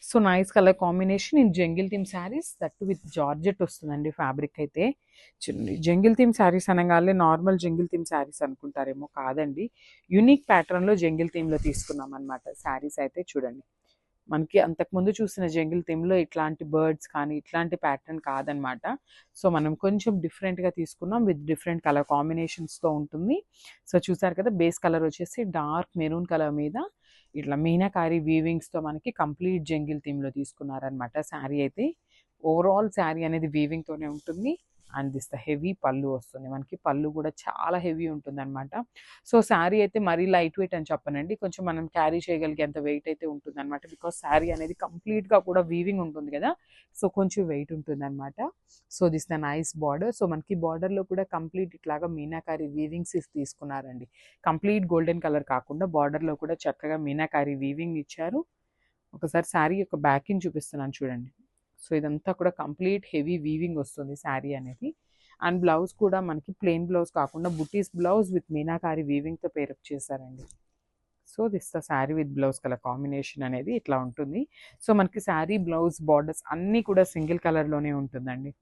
So nice colour combination in jungle theme saris, that with georgette వస్తుందండి fabric అయితే. Jungle theme saris అనగానే normal jungle theme saris అనుకుంటారేమో, కాదండి. Unique ప్యాటర్న్లో జంగిల్ థీమ్లో తీసుకున్నాం అనమాట శారీస్ అయితే. చూడండి, మనకి అంతకుముందు చూసిన జంగిల్ థీమ్లో ఇట్లాంటి బర్డ్స్ కానీ ఇట్లాంటి ప్యాటర్న్ కాదనమాట. సో మనం కొంచెం డిఫరెంట్గా తీసుకున్నాం విత్ డిఫరెంట్ కలర్ కాంబినేషన్స్తో ఉంటుంది. సో చూసారు కదా, బేస్ కలర్ వచ్చేసి డార్క్ మెరూన్ కలర్ మీద ఇట్లా మీనాకారి వీవింగ్స్తో మనకి కంప్లీట్ జంగిల్ థీమ్లో తీసుకున్నారనమాట శారీ అయితే. ఓవరాల్ శారీ అనేది వీవింగ్తోనే ఉంటుంది. అండ్ దిస్ ద హెవీ పళ్ళు వస్తుంది మనకి. పళ్ళు కూడా చాలా హెవీ ఉంటుందన్నమాట. సో శారీ అయితే మరీ లైట్ వెయిట్ అని చెప్పనండి, కొంచెం మనం క్యారీ చేయగలిగేంత వెయిట్ అయితే ఉంటుందన్నమాట. బికాస్ శారీ అనేది కంప్లీట్గా కూడా వీవింగ్ ఉంటుంది కదా, సో కొంచెం వెయిట్ ఉంటుందన్నమాట. So this the nice border. So మనకి బార్డర్లో కూడా కంప్లీట్ ఇట్లాగా మీనాకారి వీవింగ్స్ తీసుకున్నారండి. కంప్లీట్ గోల్డెన్ కలర్ కాకుండా బార్డర్లో కూడా చక్కగా మీనాకారి వీవింగ్ ఇచ్చారు. ఒకసారి శారీ యొక్క బ్యాకింగ్ చూపిస్తున్నాను చూడండి. సో ఇదంతా కూడా కంప్లీట్ హెవీ వీవింగ్ వస్తుంది శారీ అనేది. అండ్ బ్లౌజ్ కూడా మనకి ప్లెయిన్ బ్లౌజ్ కాకుండా బుటీస్ బ్లౌజ్ విత్ మీనాకారి వీవింగ్తో పేరప్ చేశారండి. So this the sari with blouse colour combination అనేది ఇట్లా ఉంటుంది. సో మనకి శారీ బ్లౌజ్ బార్డర్స్ అన్నీ కూడా సింగిల్ కలర్లోనే ఉంటుందండి.